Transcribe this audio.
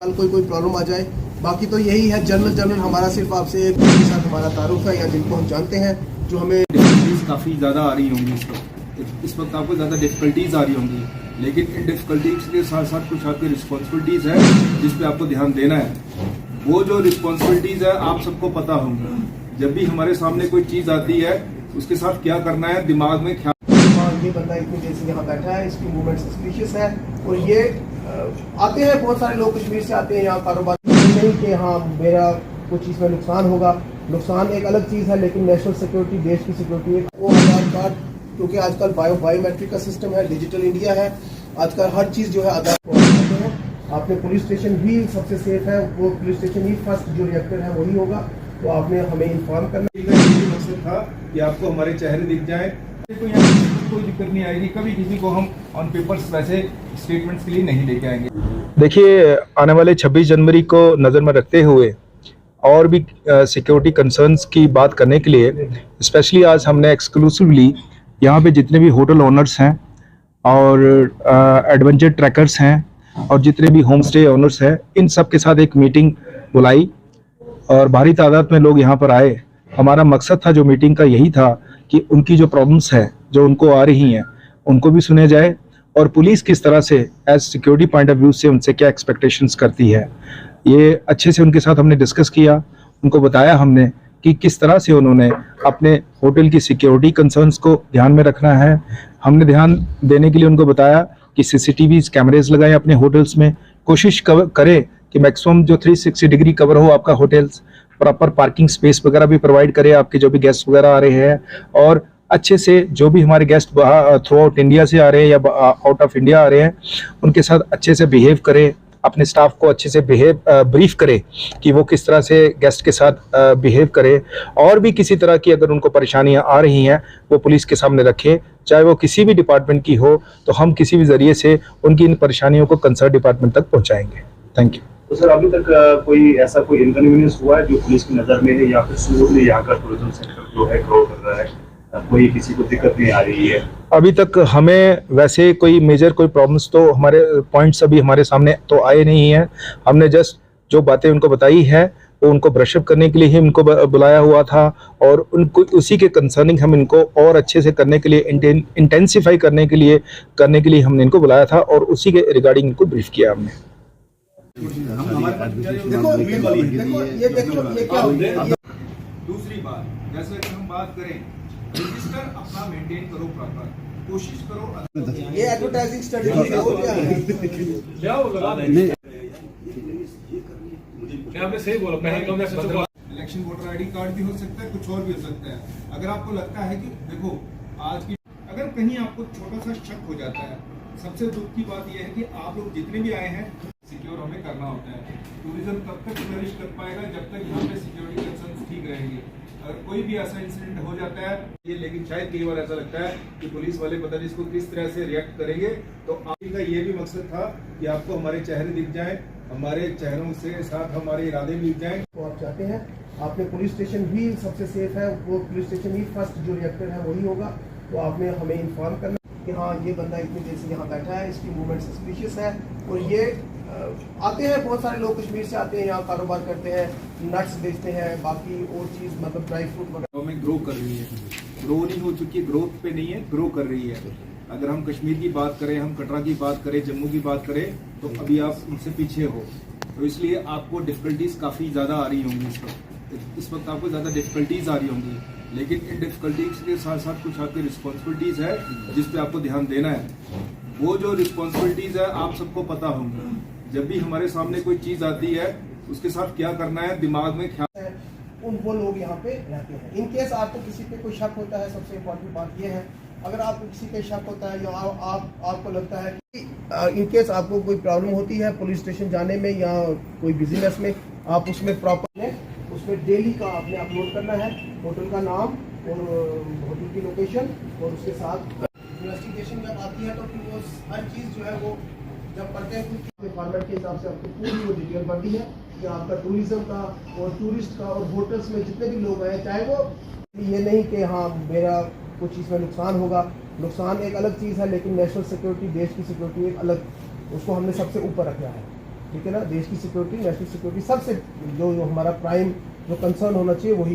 कल कोई प्रॉब्लम आ जाए। बाकी तो यही है जनरल हमारा सिर्फ आपसे एक के साथ हमारा तारुफ है या जिनको हम जानते हैं जो हमें डिफिकल्टीज काफ़ी ज़्यादा आ रही होंगी इस वक्त आपको ज़्यादा डिफिकल्टीज आ रही होंगी, लेकिन इन डिफिकल्टीज के साथ साथ कुछ आपकी रिस्पॉन्सिबिलिटीज़ है जिस पे आपको ध्यान देना है। वो जो रिस्पॉन्सिबिलिटीज़ है आप सबको पता होंगी। जब भी हमारे सामने कोई चीज़ आती है उसके साथ क्या करना है, दिमाग में ख्याल। ये बंदा इतनी देर से यहाँ बैठा है, इसकी मूवमेंट सस्पिशियस है और ये आते हैं बहुत सारे लोग कश्मीर से आते हैं यहाँ कारोबार, नहीं कि हाँ मेरा कुछ चीज़ में नुकसान होगा। नुकसान एक अलग चीज़ है, लेकिन नेशनल सिक्योरिटी, देश की सिक्योरिटी, वो आधार कार्ड, क्योंकि आजकल बायोमेट्रिक का सिस्टम है, डिजिटल इंडिया है, आजकल हर चीज़ जो है आधार कार्ड है। आपने पुलिस स्टेशन भी सबसे सेफ है, वो पुलिस स्टेशन ही फर्स्ट जो रिएक्टर है वही होगा, तो आपने हमें इन्फॉर्म करना। यही मकसद था कि आपको हमारे चेहरे दिख जाए, कोई दिक्कत नहीं आएगी। कभी किसी को हम ऑन पेपर्स वैसे स्टेटमेंट्स के लिए नहीं लेके आएंगे। देखिए, आने वाले 26 जनवरी को नज़र में रखते हुए और भी सिक्योरिटी कंसर्न्स की बात करने के लिए स्पेशली आज हमने एक्सक्लूसिवली यहाँ पे जितने भी होटल ओनर्स हैं और एडवेंचर ट्रैकर्स हैं और जितने भी होम स्टे ओनर्स हैं, इन सब के साथ एक मीटिंग बुलाई और भारी तादाद में लोग यहाँ पर आए। हमारा मकसद था जो मीटिंग का यही था कि उनकी जो प्रॉब्लम्स है जो उनको आ रही हैं उनको भी सुने जाए और पुलिस किस तरह से as security point of view से उनसे क्या एक्सपेक्टेशंस करती है, ये अच्छे से उनके साथ हमने डिस्कस किया। उनको बताया हमने कि किस तरह से उन्होंने अपने होटल की सिक्योरिटी कंसर्न्स को ध्यान में रखना है। हमने ध्यान देने के लिए उनको बताया कि CCTV कैमरेज लगाएं अपने होटल्स में, कोशिश करें कि मैक्सिमम जो 360 डिग्री कवर हो आपका होटल्स, प्रॉपर पार्किंग स्पेस वगैरह भी प्रोवाइड करें आपके जो भी गेस्ट वगैरह आ रहे हैं, और अच्छे से जो भी हमारे गेस्ट थ्रू आउट इंडिया से आ रहे हैं या आउट ऑफ इंडिया आ रहे हैं उनके साथ अच्छे से बिहेव करें, अपने स्टाफ को अच्छे से ब्रीफ करें कि वो किस तरह से गेस्ट के साथ बिहेव करें, और भी किसी तरह की अगर उनको परेशानियां आ रही हैं वो पुलिस के सामने रखें, चाहे वो किसी भी डिपार्टमेंट की हो, तो हम किसी भी जरिए से उनकी इन परेशानियों को कंसर्न डिपार्टमेंट तक पहुँचाएंगे। Thank you. तो सर अभी तक कोई ऐसा कोई इनकन्वीनियंस हुआ है जो पुलिस की नज़र में है या फिर स्मूथली यहाँ का टूरिज्म सेक्टर जो है ग्रो कर रहा है, कोई किसी को दिक्कत नहीं आ रही है? अभी तक हमें वैसे कोई मेजर कोई प्रॉब्लम्स तो हमारे पॉइंट्स अभी हमारे सामने तो आए नहीं हैं। हमने जस्ट जो बातें उनको बताई है वो उनको ब्रशअप करने के लिए ही उनको बुलाया हुआ था और उनको उसी के कंसर्निंग हम इनको और अच्छे से करने के लिए इंटेंसिफाई करने के लिए हमने इनको बुलाया था और उसी के रिगार्डिंग इनको ब्रीफ किया हमने। दूसरी बात, जैसे कि हम बात करें रजिस्टर अपना मेंटेन करो, प्रॉपर कोशिश करो। ये एडवर्टाइजिंग स्टडी हो क्या है? सही बोला, इलेक्शन वोटर ID कार्ड भी हो सकता है, कुछ और भी हो सकता है। अगर आपको लगता है कि देखो आज की अगर कहीं आपको छोटा सा शक हो जाता है, सबसे दुख की बात यह है कि आप लोग जितने भी आए हैं सिक्योर हमें करना होता है। टूरिज्म तब तक फ्लरिश कर पाएगा जब तक यहाँ पे सिक्योरिटी कंसर्न्स ठीक रहेंगे। अगर कोई भी ऐसा इंसिडेंट हो जाता है ये, लेकिन शायद कई बार ऐसा लगता है कि पुलिस वाले पता नहीं इसको किस तरह से रिएक्ट करेंगे, तो आपका ये भी मकसद था कि आपको हमारे चेहरे दिख जाएं, हमारे चेहरों से साथ हमारे इरादे मिल जाएं। तो आप चाहते हैं आपने पुलिस स्टेशन भी सबसे सेफ है, वो पुलिस स्टेशन ही फर्स्ट जो रिएक्टर है वही होगा, तो आपने हमें इन्फॉर्म करना कि हाँ ये बंदा इतनी देर से यहाँ बैठा है, इसकी मूवमेंट सस्पिशियस है और ये आते हैं बहुत सारे लोग कश्मीर से आते हैं यहाँ कारोबार करते हैं, नट्स बेचते हैं, बाकी और चीज़ मतलब ड्राई फ्रूट वगैरह में ग्रो कर रही है। ग्रो नहीं हो चुकी है, ग्रोथ पे नहीं है, ग्रो कर रही है। अगर हम कश्मीर की बात करें, हम कटरा की बात करें, जम्मू की बात करें, तो अभी आप उनसे पीछे हो, तो इसलिए आपको डिफिकल्टीज काफ़ी ज़्यादा आ रही होंगी इस वक्त आपको ज़्यादा डिफिकल्टीज आ रही होंगी, लेकिन इन डिफिकल्टीज के साथ साथ कुछ आपकी रिस्पॉन्सिबिलिटीज़ है जिस पे आपको ध्यान देना है। वो जो रिस्पॉन्सिबिलिटीज़ है आप सबको पता होंगी। जब भी हमारे सामने कोई चीज़ आती है उसके साथ क्या करना है, दिमाग में ख्याल वो लोग यहाँ पे रहते हैं। इन केस आपको किसी पे कोई शक होता है, सबसे इम्पोर्टेंट बात यह है, अगर आपको किसी पे शक होता है या आपको लगता है कि इन केस आपको कोई प्रॉब्लम होती है पुलिस स्टेशन जाने में या कोई बिजनेस में, आप उसमें प्रॉपर उसमें डेली का आपने अपलोड करना है, होटल का नाम और होटल की लोकेशन, और उसके साथ इन्वेस्टिगेशन जब आती है तो फिर वो हर चीज़ जो है वो जब पढ़ते हैं कुछ फॉर्मेट के हिसाब से आपको पूरी वो डिटेल बनती है कि आपका टूरिज्म का और टूरिस्ट का और होटल्स में जितने भी लोग आए, चाहे वो ये नहीं कि हाँ मेरा कुछ चीज़ में नुकसान होगा। नुकसान एक अलग चीज़ है, लेकिन नेशनल सिक्योरिटी, देश की सिक्योरिटी एक अलग, उसको हमने सबसे ऊपर रखा है। ठीक है ना। देश की सिक्योरिटी, नेशनल सिक्योरिटी सबसे जो हमारा प्राइम जो कंसर्न होना चाहिए वही